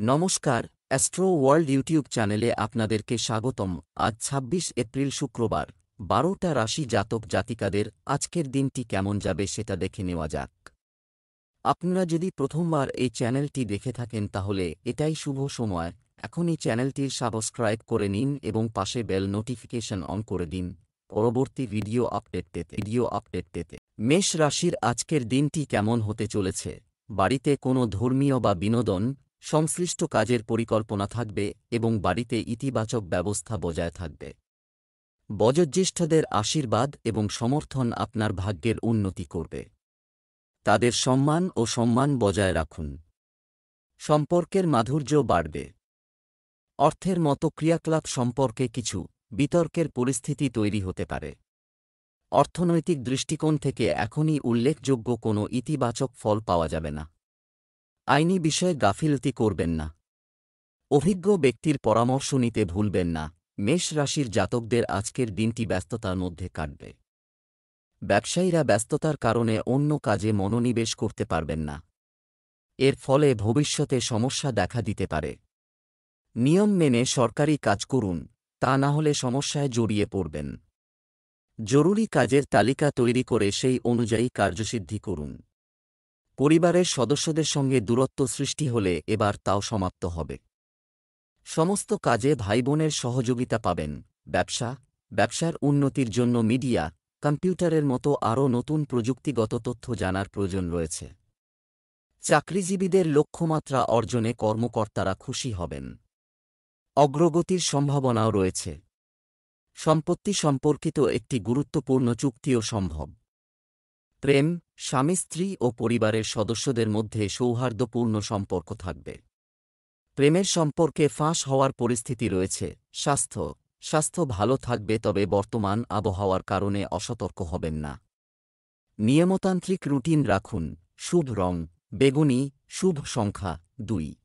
নমস্কার, astro world YouTube চ্যানেলে আপনাদেরকে স্বাগতম। আজ ২৬ এপ্রিল শুক্রবার, ১২টা রাশি জাতক জাতিকাদের আজকের দিনটি কেমন যাবে সেটা দেখে নেওয়া যাক। আপনারা যদি প্রথমবার এই চ্যানেলটি দেখে থাকেন তাহলে এটাই শুভ সময়। এখনই চ্যানেলটির সাবস্ক্রাইব করে নিন এবং পাশে বেল নোটিফিকেশন অন করে দিন পরবর্তী ভিডিও আপডেট পেতে। মেষ রাশির আজকের দিনটি কেমন হতে চলেছে? বাড়িতে কোনো ধর্মীয় বা বিনোদন সংশ্লিষ্ট কাজের পরিকল্পনা থাকবে এবং বাড়িতে ইতিবাচক ব্যবস্থা বজায় থাকবে। বয়োজ্যেষ্ঠদের আশীর্বাদ এবং সমর্থন আপনার ভাগ্যের উন্নতি করবে। তাদের সম্মান বজায় রাখুন। সম্পর্কের মাধুর্য বাড়বে। অর্থের মতো ক্রিয়াকলাপ সম্পর্কে কিছু বিতর্কের পরিস্থিতি তৈরি হতে পারে। অর্থনৈতিক দৃষ্টিকোণ থেকে এখনই উল্লেখযোগ্য কোনো ইতিবাচক ফল পাওয়া যাবে না। আইনি বিষয়ে গাফিলতি করবেন না। অভিজ্ঞ ব্যক্তির পরামর্শ নিতে ভুলবেন না। মেষ রাশির জাতকদের আজকের দিনটি ব্যস্ততার মধ্যে কাটবে। ব্যবসায়ীরা ব্যস্ততার কারণে অন্য কাজে মনোনিবেশ করতে পারবেন না। এর ফলে ভবিষ্যতে সমস্যা দেখা দিতে পারে। নিয়ম মেনে সরকারি কাজ করুন, তা না হলে সমস্যায় জড়িয়ে পড়বেন। জরুরি কাজের তালিকা তৈরি করে সেই অনুযায়ী কার্যসিদ্ধি করুন। পরিবারের সদস্যদের সঙ্গে দূরত্ব সৃষ্টি হলে এবার তাও সমাপ্ত হবে। সমস্ত কাজে ভাইবোনের সহযোগিতা পাবেন। ব্যবসার উন্নতির জন্য মিডিয়া, কম্পিউটারের মতো আরও নতুন প্রযুক্তিগত তথ্য জানার প্রয়োজন রয়েছে। চাকরিজীবীদের লক্ষ্যমাত্রা অর্জনে কর্মকর্তারা খুশি হবেন। অগ্রগতির সম্ভাবনাও রয়েছে। সম্পত্তি সম্পর্কিত একটি গুরুত্বপূর্ণ চুক্তিও সম্ভব। প্রেম, স্বামী স্ত্রী ও পরিবারের সদস্যদের মধ্যে সৌহার্দ্যপূর্ণ সম্পর্ক থাকবে। প্রেমের সম্পর্কে ফাঁস হওয়ার পরিস্থিতি রয়েছে। স্বাস্থ্য ভালো থাকবে, তবে বর্তমান আবহাওয়ার কারণে অসতর্ক হবেন না। নিয়মতান্ত্রিক রুটিন রাখুন। শুভ রং বেগুনি, শুভ সংখ্যা ২।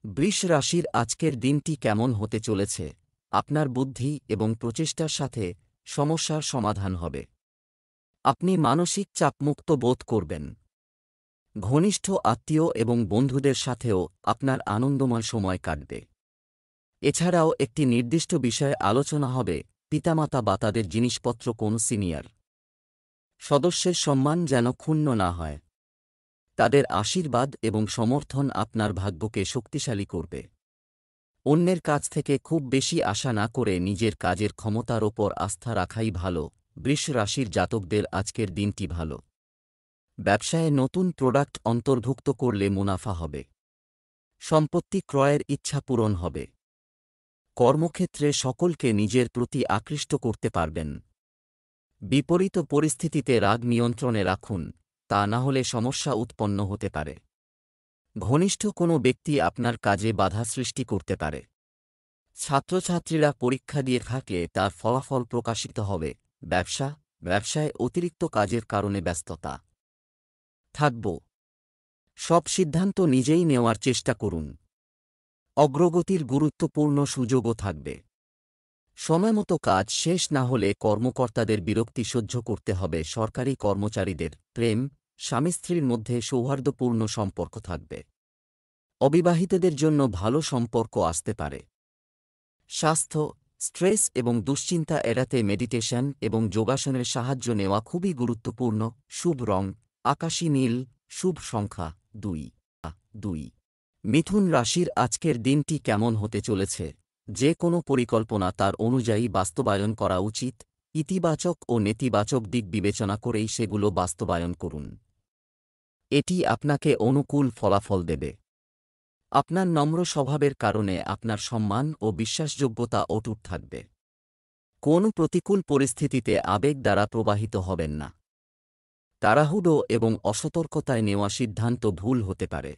বৃষ রাশির আজকের দিনটি কেমন হতে চলেছে? আপনার বুদ্ধি এবং প্রচেষ্টার সাথে সমস্যার সমাধান হবে। আপনি মানসিক চাপমুক্ত বোধ করবেন। ঘনিষ্ঠ আত্মীয় এবং বন্ধুদের সাথেও আপনার আনন্দময় সময় কাটবে। এছাড়াও একটি নির্দিষ্ট বিষয়ে আলোচনা হবে। পিতামাতা বা তাদের জিনিসপত্র কোনো সিনিয়র সদস্যের সম্মান যেন ক্ষুণ্ণ না হয়। তাদের আশীর্বাদ এবং সমর্থন আপনার ভাগ্যকে শক্তিশালী করবে। অন্যের কাছ থেকে খুব বেশি আশা না করে নিজের কাজের ক্ষমতার ওপর আস্থা রাখাই ভালো। বৃষ রাশির জাতকদের আজকের দিনটি ভালো। ব্যবসায়ে নতুন প্রোডাক্ট অন্তর্ভুক্ত করলে মুনাফা হবে। সম্পত্তি ক্রয়ের ইচ্ছা পূরণ হবে। কর্মক্ষেত্রে সকলকে নিজের প্রতি আকৃষ্ট করতে পারবেন। বিপরীত পরিস্থিতিতে রাগ নিয়ন্ত্রণে রাখুন, তা না হলে সমস্যা উৎপন্ন হতে পারে। ঘনিষ্ঠ কোনো ব্যক্তি আপনার কাজে বাধা সৃষ্টি করতে পারে। ছাত্রছাত্রীরা পরীক্ষা দিয়ে থাকলে তার ফলাফল প্রকাশিত হবে। ব্যবসায় অতিরিক্ত কাজের কারণে ব্যস্ততা থাকব। সব সিদ্ধান্ত নিজেই নেওয়ার চেষ্টা করুন। অগ্রগতির গুরুত্বপূর্ণ সুযোগও থাকবে। সময়মতো কাজ শেষ না হলে কর্মকর্তাদের বিরক্তি সহ্য করতে হবে। সরকারি কর্মচারীদের প্রেম, স্বামী স্ত্রীর মধ্যে সৌহার্দ্যপূর্ণ সম্পর্ক থাকবে। অবিবাহিতদের জন্য ভালো সম্পর্ক আসতে পারে। স্বাস্থ্য, স্ট্রেস এবং দুশ্চিন্তা এড়াতে মেডিটেশন এবং যোগাসনের সাহায্য নেওয়া খুবই গুরুত্বপূর্ণ। শুভ রং আকাশী নীল, শুভ সংখ্যা ২। মিথুন রাশির আজকের দিনটি কেমন হতে চলেছে? যে কোনো পরিকল্পনা তার অনুযায়ী বাস্তবায়ন করা উচিত। ইতিবাচক ও নেতিবাচক দিক বিবেচনা করেই সেগুলো বাস্তবায়ন করুন। এটি আপনাকে অনুকূল ফলাফল দেবে। আপনার নম্র স্বভাবের কারণে আপনার সম্মান ও বিশ্বাসযোগ্যতা অটুট থাকবে। কোনো প্রতিকূল পরিস্থিতিতে আবেগ দ্বারা প্রবাহিত হবেন না। তাড়াহুড়ো এবং অসতর্কতায় নেওয়া সিদ্ধান্ত ভুল হতে পারে।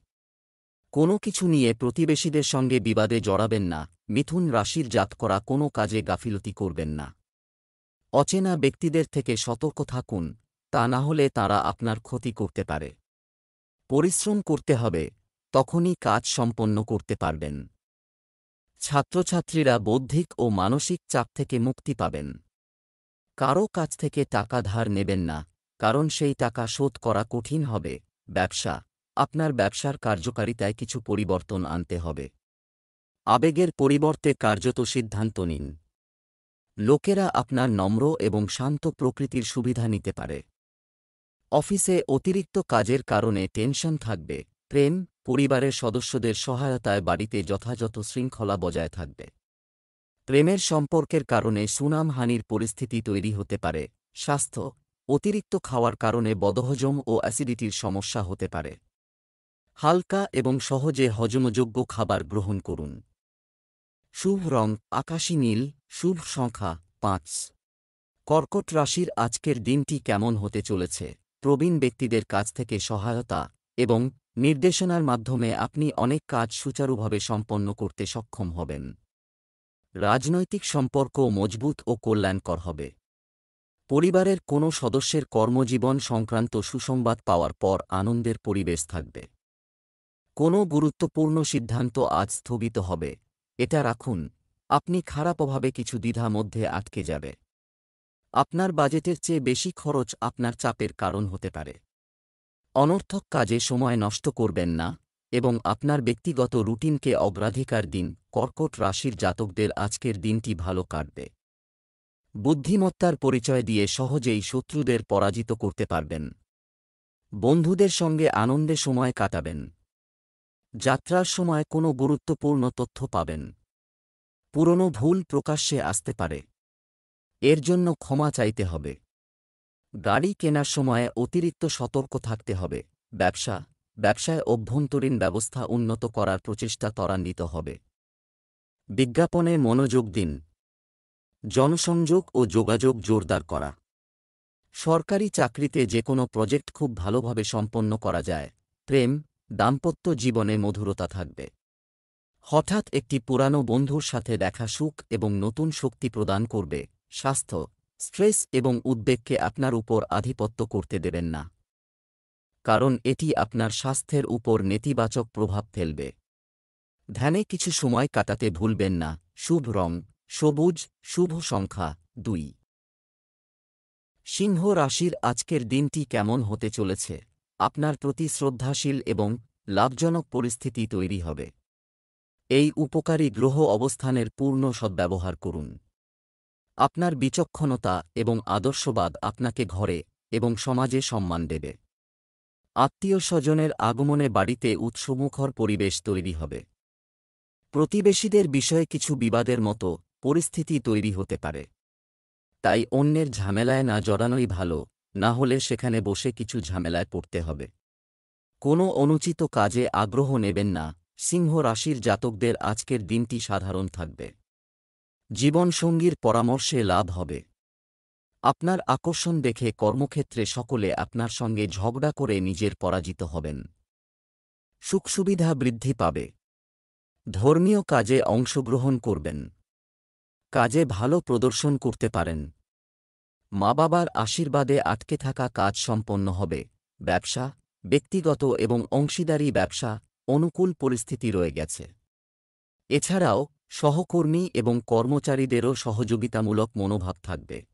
কোনো কিছু নিয়ে প্রতিবেশীদের সঙ্গে বিবাদে জড়াবেন না। মিথুন রাশির জাতকরা কোনো কাজে গাফিলতি করবেন না। অচেনা ব্যক্তিদের থেকে সতর্ক থাকুন, তা না হলে তারা আপনার ক্ষতি করতে পারে। পরিশ্রম করতে হবে, তখনই কাজ সম্পন্ন করতে পারবেন। ছাত্রছাত্রীরা বৌদ্ধিক ও মানসিক চাপ থেকে মুক্তি পাবেন। কারও কাছ থেকে টাকা ধার নেবেন না, কারণ সেই টাকা শোধ করা কঠিন হবে। ব্যবসা, আপনার ব্যবসার কার্যকারিতায় কিছু পরিবর্তন আনতে হবে। আবেগের পরিবর্তে কার্যত সিদ্ধান্ত নিন। লোকেরা আপনার নম্র এবং শান্ত প্রকৃতির সুবিধা নিতে পারে। অফিসে অতিরিক্ত কাজের কারণে টেনশন থাকবে। প্রেম, পরিবারের সদস্যদের সহায়তায় বাড়িতে যথাযথ শৃঙ্খলা বজায় থাকবে। প্রেমের সম্পর্কের কারণে সুনামহানির পরিস্থিতি তৈরি হতে পারে। স্বাস্থ্য, অতিরিক্ত খাওয়ার কারণে বদহজম ও অ্যাসিডিটির সমস্যা হতে পারে। হালকা এবং সহজে হজমযোগ্য খাবার গ্রহণ করুন। শুভ রং আকাশী নীল, শুভ সংখ্যা ৫। কর্কট রাশির আজকের দিনটি কেমন হতে চলেছে? প্রবীণ ব্যক্তিদের কাছ থেকে সহায়তা এবং নির্দেশনার মাধ্যমে আপনি অনেক কাজ সুচারুভাবে সম্পন্ন করতে সক্ষম হবেন। রাজনৈতিক সম্পর্ক মজবুত ও কল্যাণকর হবে। পরিবারের কোনো সদস্যের কর্মজীবন সংক্রান্ত সুসংবাদ পাওয়ার পর আনন্দের পরিবেশ থাকবে। কোনো গুরুত্বপূর্ণ সিদ্ধান্ত আজ স্থগিত হবে, এটা রাখুন। আপনি খারাপ অভাবে কিছু দ্বিধা মধ্যে আটকে যাবে। আপনার বাজেটের চেয়ে বেশি খরচ আপনার চাপের কারণ হতে পারে। অনর্থক কাজে সময় নষ্ট করবেন না এবং আপনার ব্যক্তিগত রুটিনকে অগ্রাধিকার দিন। কর্কট রাশির জাতকদের আজকের দিনটি ভালো কাটবে। বুদ্ধিমত্তার পরিচয় দিয়ে সহজেই শত্রুদের পরাজিত করতে পারবেন। বন্ধুদের সঙ্গে আনন্দে সময় কাটাবেন। যাত্রার সময় কোনো গুরুত্বপূর্ণ তথ্য পাবেন। পুরনো ভুল প্রকাশ্যে আসতে পারে, এর জন্য ক্ষমা চাইতে হবে। গাড়ি কেনার সময়ে অতিরিক্ত সতর্ক থাকতে হবে। ব্যবসায় অভ্যন্তরীণ ব্যবস্থা উন্নত করার প্রচেষ্টা ত্বরান্বিত হবে। বিজ্ঞাপনে মনোযোগ দিন। জনসংযোগ ও যোগাযোগ জোরদার করা। সরকারি চাকরিতে যে কোনো প্রজেক্ট খুব ভালোভাবে সম্পন্ন করা যায়। প্রেম, দাম্পত্য জীবনে মধুরতা থাকবে। হঠাৎ একটি পুরানো বন্ধুর সাথে দেখা সুখ এবং নতুন শক্তি প্রদান করবে। স্বাস্থ্য, স্ট্রেস এবং উদ্বেগকে আপনার উপর আধিপত্য করতে দেবেন না, কারণ এটি আপনার স্বাস্থ্যের উপর নেতিবাচক প্রভাব ফেলবে। ধ্যানে কিছু সময় কাটাতে ভুলবেন না। শুভ রং সবুজ, শুভ সংখ্যা ২। সিংহ রাশির আজকের দিনটি কেমন হতে চলেছে? আপনার প্রতি শ্রদ্ধাশীল এবং লাভজনক পরিস্থিতি তৈরি হবে। এই উপকারী গ্রহ অবস্থানের পূর্ণ সদ্ব্যবহার করুন। আপনার বিচক্ষণতা এবং আদর্শবাদ আপনাকে ঘরে এবং সমাজে সম্মান দেবে। আত্মীয়-স্বজনের আগমনে বাড়িতে উৎসমুখর পরিবেশ তৈরি হবে। প্রতিবেশীদের বিষয়ে কিছু বিবাদের মতো পরিস্থিতি তৈরি হতে পারে, তাই অন্যের ঝামেলায় না জড়ানোই ভালো, না হলে সেখানে বসে কিছু ঝামেলায় পড়তে হবে। কোনো অনুচিত কাজে আগ্রহ নেবেন না। সিংহ রাশির জাতকদের আজকের দিনটি সাধারণ থাকবে। জীবনসঙ্গীর পরামর্শে লাভ হবে। আপনার আকর্ষণ দেখে কর্মক্ষেত্রে সকলে আপনার সঙ্গে ঝগড়া করে নিজের পরাজিত হবেন। সুখসুবিধা বৃদ্ধি পাবে। ধর্মীয় কাজে অংশগ্রহণ করবেন। কাজে ভালো প্রদর্শন করতে পারেন। মা-বাবার আশীর্বাদে আটকে থাকা কাজ সম্পন্ন হবে। ব্যবসা, ব্যক্তিগত এবং অংশীদারি ব্যবসা অনুকূল পরিস্থিতি রয়ে গেছে। এছাড়াও সহকর্মী এবং কর্মচারীদেরও সহযোগিতামূলক মনোভাব থাকবে।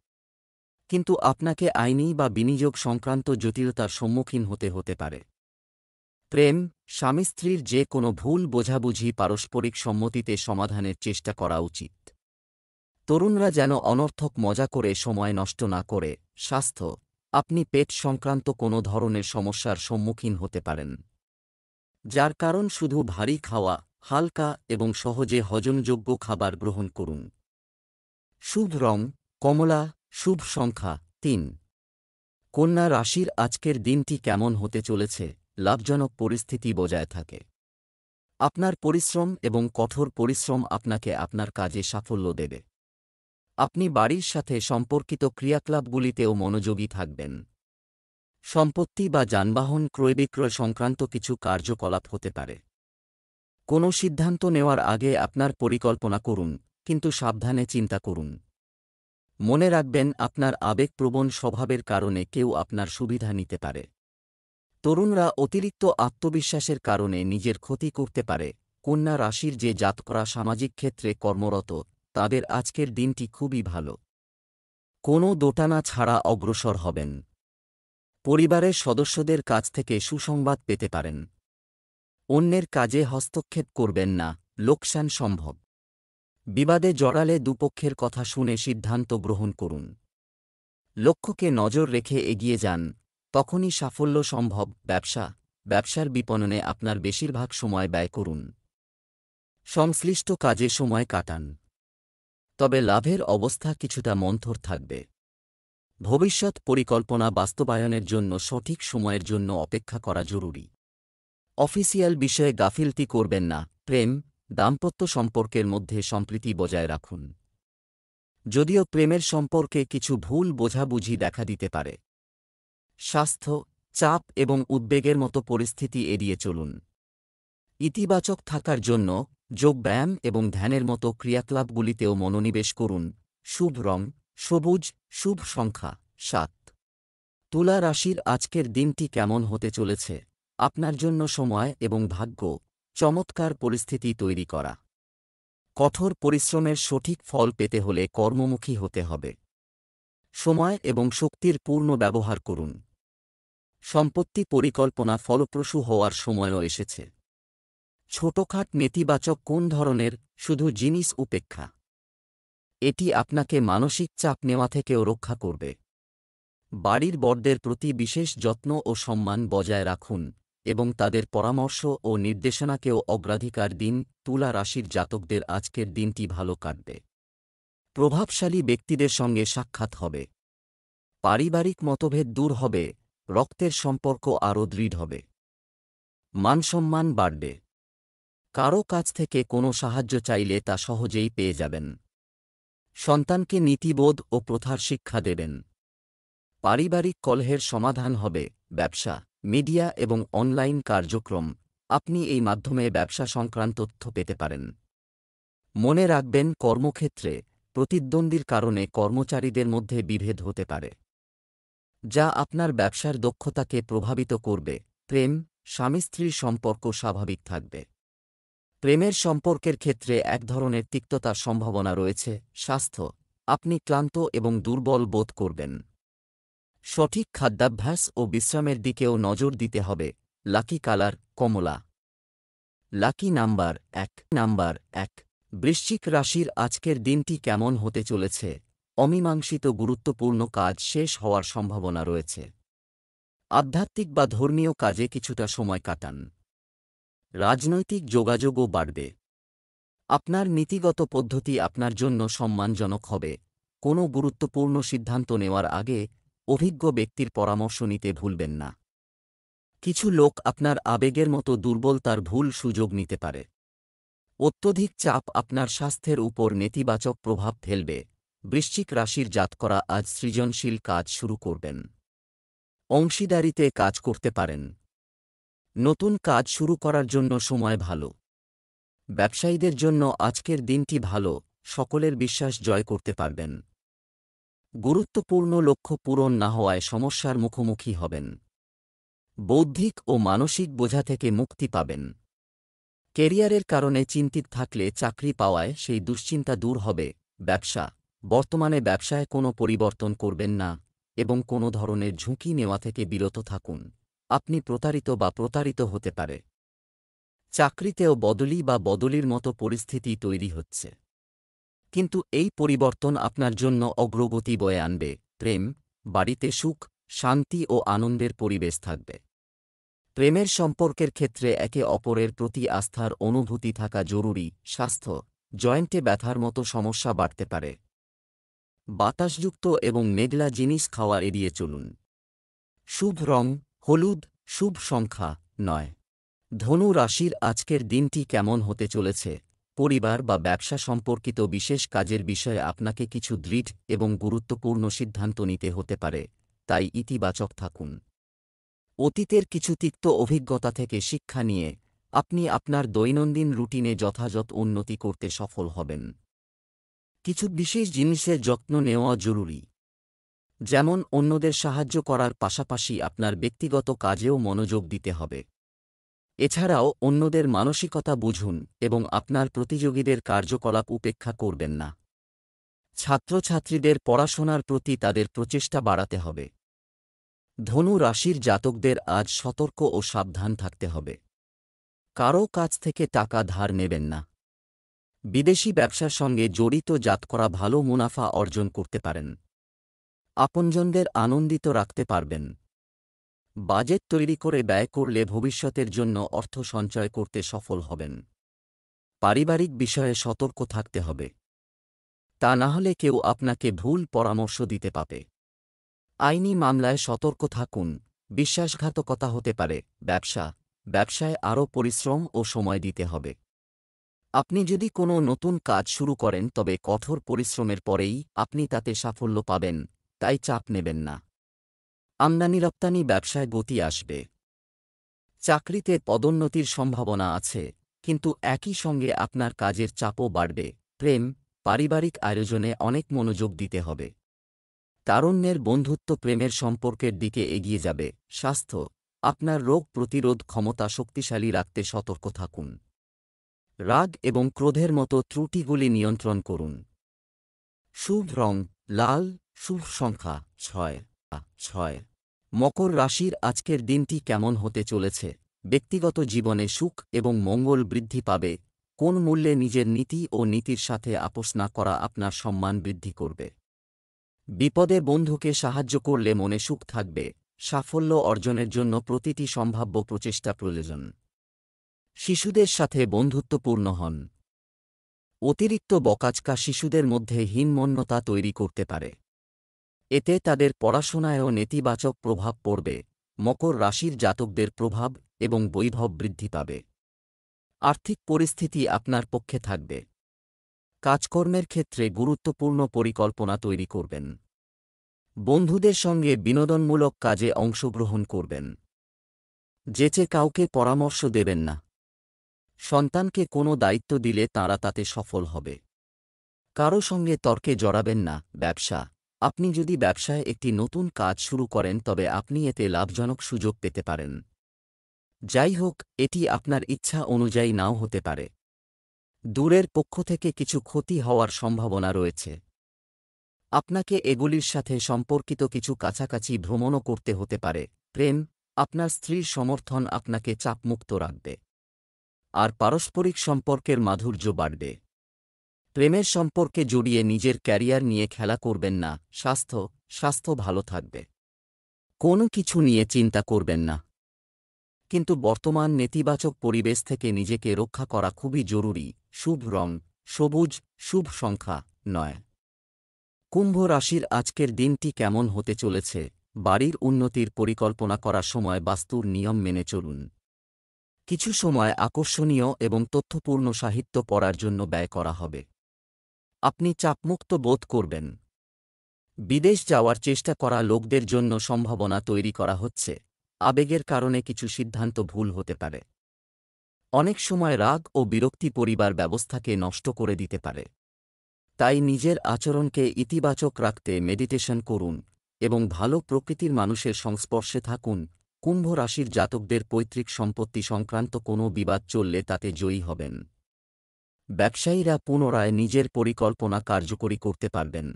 কিন্তু আপনাকে আইনি বা বিনিয়োগ সংক্রান্ত জটিলতার সম্মুখীন হতে পারে। প্রেম, স্বামী-স্ত্রীর যে কোনো ভুল বোঝাবুঝি পারস্পরিক সম্মতিতে সমাধানের চেষ্টা করা উচিত। তরুণরা যেন অনর্থক মজা করে সময় নষ্ট না করে। স্বাস্থ্য, আপনি পেট সংক্রান্ত কোনো ধরনের সমস্যার সম্মুখীন হতে পারেন, যার কারণ শুধু ভারী খাওয়া। হালকা এবং সহজে হজমযোগ্য খাবার গ্রহণ করুন। শুভ রং কমলা, শুভ সংখ্যা ৩। কন্যা রাশির আজকের দিনটি কেমন হতে চলেছে? লাভজনক পরিস্থিতি বজায় থাকে। আপনার পরিশ্রম এবং কঠোর পরিশ্রম আপনাকে আপনার কাজে সাফল্য দেবে। আপনি বাড়ির সাথে সম্পর্কিত ক্রিয়াকলাপগুলিতেও মনোযোগী থাকবেন। সম্পত্তি বা যানবাহন ক্রয়-বিক্রয় সংক্রান্ত কিছু কার্যকলাপ হতে পারে। কোনো সিদ্ধান্ত নেওয়ার আগে আপনার পরিকল্পনা করুন, কিন্তু সাবধানে চিন্তা করুন। মনে রাখবেন, আপনার আবেগপ্রবণ স্বভাবের কারণে কেউ আপনার সুবিধা নিতে পারে। তরুণরা অতিরিক্ত আত্মবিশ্বাসের কারণে নিজের ক্ষতি করতে পারে। কন্যা রাশির যে জাতকরা সামাজিক ক্ষেত্রে কর্মরত, তাদের আজকের দিনটি খুবই ভালো। কোনো দোটানা ছাড়া অগ্রসর হবেন। পরিবারের সদস্যদের কাছ থেকে সুসংবাদ পেতে পারেন। অন্যের কাজে হস্তক্ষেপ করবেন না, লোকসান সম্ভব। বিবাদে জড়ালে দুপক্ষের কথা শুনে সিদ্ধান্ত গ্রহণ করুন। লক্ষ্যকে নজর রেখে এগিয়ে যান, তখনই সাফল্য সম্ভব। ব্যবসার বিপণনে আপনার বেশিরভাগ সময় ব্যয় করুন। সংশ্লিষ্ট কাজে সময় কাটান, তবে লাভের অবস্থা কিছুটা মন্থর থাকবে। ভবিষ্যৎ পরিকল্পনা বাস্তবায়নের জন্য সঠিক সময়ের জন্য অপেক্ষা করা জরুরি। অফিসিয়াল বিষয়ে গাফিলতি করবেন না। দাম্পত্য সম্পর্কের মধ্যে সম্প্রীতি বজায় রাখুন। যদিও প্রেমের সম্পর্কে কিছু ভুল বোঝাবুঝি দেখা দিতে পারে। স্বাস্থ্য, চাপ এবং উদ্বেগের মতো পরিস্থিতি এড়িয়ে চলুন। ইতিবাচক থাকার জন্য যোগব্যায়াম এবং ধ্যানের মতো ক্রিয়াকলাপগুলিতেও মনোনিবেশ করুন। শুভ রং সবুজ, শুভ সংখ্যা 7। তুলা রাশির আজকের দিনটি কেমন হতে চলেছে? আপনার জন্য সময় এবং ভাগ্য চমৎকার পরিস্থিতি তৈরি করা। কঠোর পরিশ্রমের সঠিক ফল পেতে হলে কর্মমুখী হতে হবে। সময় এবং শক্তির পূর্ণ ব্যবহার করুন। সম্পত্তি পরিকল্পনা ফলপ্রসূ হওয়ার সময়ও এসেছে। ছোটখাট নেতিবাচক কোন ধরনের? শুধু জিনিস উপেক্ষা। এটি আপনাকে মানসিক চাপ নেওয়া থেকেও রক্ষা করবে। বাড়ির বড়দের প্রতি বিশেষ যত্ন ও সম্মান বজায় রাখুন এবং তাদের পরামর্শ ও নির্দেশনাকেও অগ্রাধিকার দিন। তুলা রাশির জাতকদের আজকের দিনটি ভালো কাটবে। প্রভাবশালী ব্যক্তিদের সঙ্গে সাক্ষাৎ হবে। পারিবারিক মতভেদ দূর হবে, রক্তের সম্পর্ক আরও দৃঢ় হবে। মানসম্মান বাড়বে। কারও কাছ থেকে কোনো সাহায্য চাইলে তা সহজেই পেয়ে যাবেন। সন্তানকে নীতিবোধ ও প্রথার শিক্ষা দেবেন। পারিবারিক কলহের সমাধান হবে। ব্যবসা, মিডিয়া এবং অনলাইন কার্যক্রম, আপনি এই মাধ্যমে ব্যবসা সংক্রান্ত তথ্য পেতে পারেন। মনে রাখবেন, কর্মক্ষেত্রে প্রতিদ্বন্দ্বীর কারণে কর্মচারীদের মধ্যে বিভেদ হতে পারে, যা আপনার ব্যবসার দক্ষতাকে প্রভাবিত করবে। স্বামী স্ত্রীর সম্পর্ক স্বাভাবিক থাকবে। প্রেমের সম্পর্কের ক্ষেত্রে এক ধরনের তিক্ততার সম্ভাবনা রয়েছে। স্বাস্থ্য, আপনি ক্লান্ত এবং দুর্বল বোধ করবেন। সঠিক খাদ্যাভ্যাস ও বিশ্রামের দিকেও নজর দিতে হবে। লাকি কালার কমলা। Lucky number 1। বৃশ্চিক রাশির আজকের দিনটি কেমন হতে চলেছে? অমীমাংসিত গুরুত্বপূর্ণ কাজ শেষ হওয়ার সম্ভাবনা রয়েছে। আধ্যাত্মিক বা ধর্মীয় কাজে কিছুটা সময় কাটান। রাজনৈতিক যোগাযোগও বাড়বে। আপনার নীতিগত পদ্ধতি আপনার জন্য সম্মানজনক হবে। কোনো গুরুত্বপূর্ণ সিদ্ধান্ত নেওয়ার আগে অভিজ্ঞ ব্যক্তির পরামর্শ নিতে ভুলবেন না। কিছু লোক আপনার আবেগের মতো দুর্বলতার ভুল সুযোগ নিতে পারে। অত্যধিক চাপ আপনার স্বাস্থ্যের উপর নেতিবাচক প্রভাব ফেলবে। বৃশ্চিক রাশির জাতকরা আজ সৃজনশীল কাজ শুরু করবেন। অংশীদারিতে কাজ করতে পারেন। নতুন কাজ শুরু করার জন্য সময় ভালো। ব্যবসায়ীদের জন্য আজকের দিনটি ভালো, সকলের বিশ্বাস জয় করতে পারবেন। গুরুত্বপূর্ণ লক্ষ্য পূরণ না হওয়ায় সমস্যার মুখোমুখি হবেন। বৌদ্ধিক ও মানসিক বোঝা থেকে মুক্তি পাবেন। কেরিয়ারের কারণে চিন্তিত থাকলে চাকরি পাওয়ায় সেই দুশ্চিন্তা দূর হবে। বর্তমানে ব্যবসায় কোনো পরিবর্তন করবেন না এবং কোনো ধরনের ঝুঁকি নেওয়া থেকে বিরত থাকুন। আপনি প্রতারিত হতে পারে। চাকরিতেও বদলির মতো পরিস্থিতি তৈরি হচ্ছে, কিন্তু এই পরিবর্তন আপনার জন্য অগ্রগতি বয়ে আনবে। বাড়িতে সুখ, শান্তি ও আনন্দের পরিবেশ থাকবে। প্রেমের সম্পর্কের ক্ষেত্রে একে অপরের প্রতি আস্থার অনুভূতি থাকা জরুরি। স্বাস্থ্য, জয়েন্টে ব্যথার মতো সমস্যা বাড়তে পারে। বাতাসযুক্ত এবং মেঘলা জিনিস খাওয়া এড়িয়ে চলুন। শুভ রং হলুদ, শুভ সংখ্যা 9। ধনু রাশির আজকের দিনটি কেমন হতে চলেছে? পরিবার বা ব্যবসা সম্পর্কিত বিশেষ কাজের বিষয়ে আপনাকে কিছু দৃঢ় এবং গুরুত্বপূর্ণ সিদ্ধান্ত নিতে হতে পারে, তাই ইতিবাচক থাকুন। অতীতের কিছু তিক্ত অভিজ্ঞতা থেকে শিক্ষা নিয়ে আপনি আপনার দৈনন্দিন রুটিনে যথাযথ উন্নতি করতে সফল হবেন। কিছু বিশেষ জিনিসের যত্ন নেওয়া জরুরি, যেমন অন্যদের সাহায্য করার পাশাপাশি আপনার ব্যক্তিগত কাজেও মনোযোগ দিতে হবে। এছাড়াও অন্যদের মানসিকতা বুঝুন এবং আপনার প্রতিযোগীদের কার্যকলাপ উপেক্ষা করবেন না। ছাত্রছাত্রীদের পড়াশোনার প্রতি তাদের প্রচেষ্টা বাড়াতে হবে। ধনু রাশির জাতকদের আজ সতর্ক ও সাবধান থাকতে হবে। কারও কাছ থেকে টাকা ধার নেবেন না। বিদেশি ব্যবসার সঙ্গে জড়িত জাতকরা ভালো মুনাফা অর্জন করতে পারেন। আপনজনদের আনন্দিত রাখতে পারবেন। বাজেট তৈরি করে ব্যয় করলে ভবিষ্যতের জন্য অর্থ সঞ্চয় করতে সফল হবেন। পারিবারিক বিষয়ে সতর্ক থাকতে হবে। তা না হলে কেউ আপনাকে ভুল পরামর্শ দিতে পারে। আইনি মামলায় সতর্ক থাকুন, বিশ্বাসঘাতকতা হতে পারে। ব্যবসায় আরও পরিশ্রম ও সময় দিতে হবে। আপনি যদি কোনো নতুন কাজ শুরু করেন তবে কঠোর পরিশ্রমের পরেই আপনি তাতে সাফল্য পাবেন, তাই চাপ নেবেন না। আমদানি রপ্তানি ব্যবসায় গতি আসবে। চাকরিতে পদোন্নতির সম্ভাবনা আছে, কিন্তু একই সঙ্গে আপনার কাজের চাপও বাড়বে। পারিবারিক আয়োজনে অনেক মনোযোগ দিতে হবে। তারুণ্যের বন্ধুত্ব প্রেমের সম্পর্কের দিকে এগিয়ে যাবে। স্বাস্থ্য, আপনার রোগ প্রতিরোধ ক্ষমতা শক্তিশালী রাখতে সতর্ক থাকুন। রাগ এবং ক্রোধের মতো ত্রুটিগুলি নিয়ন্ত্রণ করুন। শুভ রং লাল, শুভ সংখ্যা 6। মকর রাশির আজকের দিনটি কেমন হতে চলেছে? ব্যক্তিগত জীবনে সুখ এবং মঙ্গল বৃদ্ধি পাবে। কোন মূল্যে নিজের নীতি ও নীতির সাথে আপোস না করা আপনার সম্মান বৃদ্ধি করবে। বিপদে বন্ধুকে সাহায্য করলে মনে সুখ থাকবে। সাফল্য অর্জনের জন্য প্রতিটি সম্ভাব্য প্রচেষ্টা প্রয়োজন। শিশুদের সাথে বন্ধুত্বপূর্ণ হন। অতিরিক্ত বকাঝকা শিশুদের মধ্যে হীনমন্যতা তৈরি করতে পারে। এতে তাদের পড়াশোনায়ও নেতিবাচক প্রভাব পড়বে। মকর রাশির জাতকদের প্রভাব এবং বৈভব বৃদ্ধি পাবে। আর্থিক পরিস্থিতি আপনার পক্ষে থাকবে। কাজকর্মের ক্ষেত্রে গুরুত্বপূর্ণ পরিকল্পনা তৈরি করবেন। বন্ধুদের সঙ্গে বিনোদনমূলক কাজে অংশগ্রহণ করবেন। যেচে কাউকে পরামর্শ দেবেন না। সন্তানকে কোনো দায়িত্ব দিলে তারা তাতে সফল হবে। কারও সঙ্গে তর্কে জড়াবেন না। আপনি যদি ব্যবসায় একটি নতুন কাজ শুরু করেন তবে আপনি এতে লাভজনক সুযোগ পেতে পারেন। যাই হোক, এটি আপনার ইচ্ছা অনুযায়ী নাও হতে পারে। দূরের পক্ষ থেকে কিছু ক্ষতি হওয়ার সম্ভাবনা রয়েছে। আপনাকে এগুলির সাথে সম্পর্কিত কিছু কাছাকাছি ভ্রমণও করতে হতে পারে। আপনার স্ত্রীর সমর্থন আপনাকে চাপমুক্ত রাখবে। আর পারস্পরিক সম্পর্কের মাধুর্য বাড়বে। প্রেমের সম্পর্কে জড়িয়ে নিজের ক্যারিয়ার নিয়ে খেলা করবেন না। স্বাস্থ্য ভালো থাকবে। কোনো কিছু নিয়ে চিন্তা করবেন না। কিন্তু বর্তমান নেতিবাচক পরিবেশ থেকে নিজেকে রক্ষা করা খুবই জরুরি। শুভ রং সবুজ, শুভ সংখ্যা 9। কুম্ভ রাশির আজকের দিনটি কেমন হতে চলেছে? বাড়ির উন্নতির পরিকল্পনা করার সময় বাস্তুর নিয়ম মেনে চলুন। কিছু সময় আকর্ষণীয় এবং তথ্যপূর্ণ সাহিত্য পড়ার জন্য ব্যয় করা হবে। আপনি চাপমুক্ত বোধ করবেন। বিদেশ যাওয়ার চেষ্টা করা লোকদের জন্য সম্ভাবনা তৈরি করা হচ্ছে। আবেগের কারণে কিছু সিদ্ধান্ত ভুল হতে পারে। অনেক সময় রাগ ও বিরক্তি পরিবার ব্যবস্থাকে নষ্ট করে দিতে পারে। তাই নিজের আচরণকে ইতিবাচক রাখতে মেডিটেশন করুন এবং ভালো প্রকৃতির মানুষের সংস্পর্শে থাকুন। কুম্ভ রাশির জাতকদের পৈতৃক সম্পত্তি সংক্রান্ত কোনো বিবাদ চললে তাতে জয়ী হবেন। ব্যবসায়ীরা পুনরায় নিজের পরিকল্পনা কার্যকরী করতে পারবেন।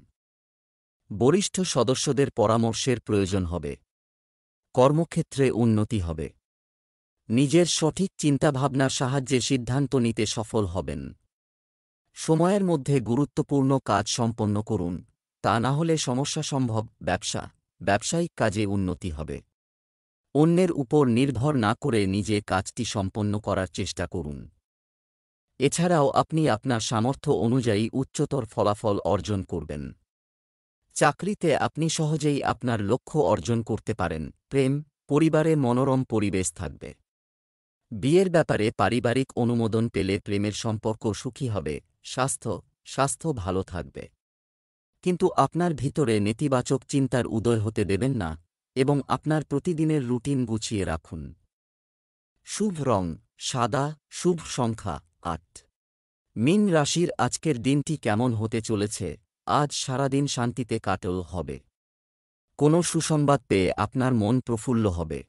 বরিষ্ঠ সদস্যদের পরামর্শের প্রয়োজন হবে। কর্মক্ষেত্রে উন্নতি হবে। নিজের সঠিক চিন্তাভাবনার সাহায্যে সিদ্ধান্ত নিতে সফল হবেন। সময়ের মধ্যে গুরুত্বপূর্ণ কাজ সম্পন্ন করুন, তা না হলে সমস্যা সম্ভব। ব্যবসায়িক কাজে উন্নতি হবে। অন্যের উপর নির্ভর না করে নিজে কাজটি সম্পন্ন করার চেষ্টা করুন। এছাড়াও আপনি আপনার সামর্থ্য অনুযায়ী উচ্চতর ফলাফল অর্জন করবেন। চাকরিতে আপনি সহজেই আপনার লক্ষ্য অর্জন করতে পারেন। পরিবারে মনোরম পরিবেশ থাকবে। বিয়ের ব্যাপারে পারিবারিক অনুমোদন পেলে প্রেমের সম্পর্ক সুখী হবে। স্বাস্থ্য ভালো থাকবে। কিন্তু আপনার ভিতরে নেতিবাচক চিন্তার উদয় হতে দেবেন না এবং আপনার প্রতিদিনের রুটিন গুছিয়ে রাখুন। শুভ রং সাদা, শুভ সংখ্যা 8। মীন রাশির আজকের দিনটি কেমন হতে চলেছে? আজ সারাদিন শান্তিতে কাটল হবে। কোনো সুসংবাদ পেয়ে আপনার মন প্রফুল্ল হবে।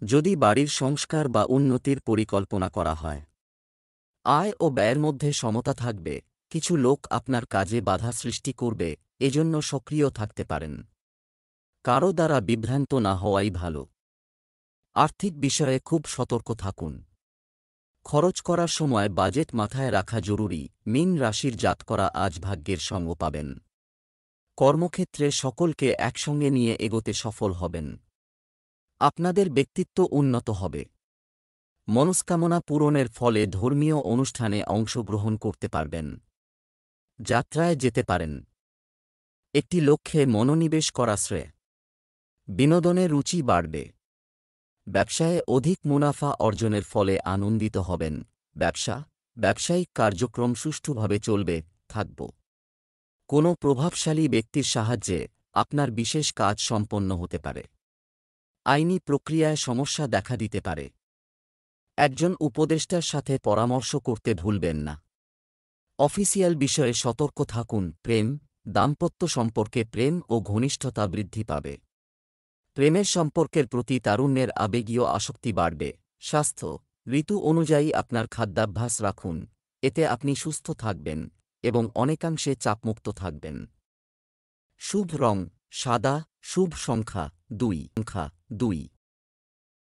যদি বাড়ির সংস্কার বা উন্নতির পরিকল্পনা করা হয়, আয় ও ব্যয়ের মধ্যে সমতা থাকবে। কিছু লোক আপনার কাজে বাধা সৃষ্টি করবে, এজন্য সক্রিয় থাকতে পারেন। কারো দ্বারা বিভ্রান্ত না হওয়াই ভালো। আর্থিক বিষয়ে খুব সতর্ক থাকুন। খরচ করার সময় বাজেট মাথায় রাখা জরুরি। মীন রাশির জাতকরা আজ ভাগ্যের সঙ্গ পাবেন। কর্মক্ষেত্রে সকলকে একসঙ্গে নিয়ে এগোতে সফল হবেন। আপনাদের ব্যক্তিত্ব উন্নত হবে। মনস্কামনা পূরণের ফলে ধর্মীয় অনুষ্ঠানে অংশগ্রহণ করতে পারবেন। যাত্রায় যেতে পারেন। একটি লক্ষ্যে মনোনিবেশ করা শ্রেয়। বিনোদনের রুচি বাড়বে। ব্যবসায়ে অধিক মুনাফা অর্জনের ফলে আনন্দিত হবেন। ব্যবসায়িক কার্যক্রম সুষ্ঠুভাবে চলবে থাকব। কোনো প্রভাবশালী ব্যক্তির সাহায্যে আপনার বিশেষ কাজ সম্পন্ন হতে পারে। আইনি প্রক্রিয়ায় সমস্যা দেখা দিতে পারে। একজন উপদেষ্টার সাথে পরামর্শ করতে ভুলবেন না। অফিসিয়াল বিষয়ে সতর্ক থাকুন। দাম্পত্য সম্পর্কে প্রেম ও ঘনিষ্ঠতা বৃদ্ধি পাবে। প্রেমের সম্পর্কের প্রতি তারুণ্যের আবেগীয় আসক্তি বাড়বে। স্বাস্থ্য, ঋতু অনুযায়ী আপনার খাদ্যাভ্যাস রাখুন। এতে আপনি সুস্থ থাকবেন এবং অনেকাংশে চাপমুক্ত থাকবেন। শুভ রং সাদা। শুভ সংখ্যা 2।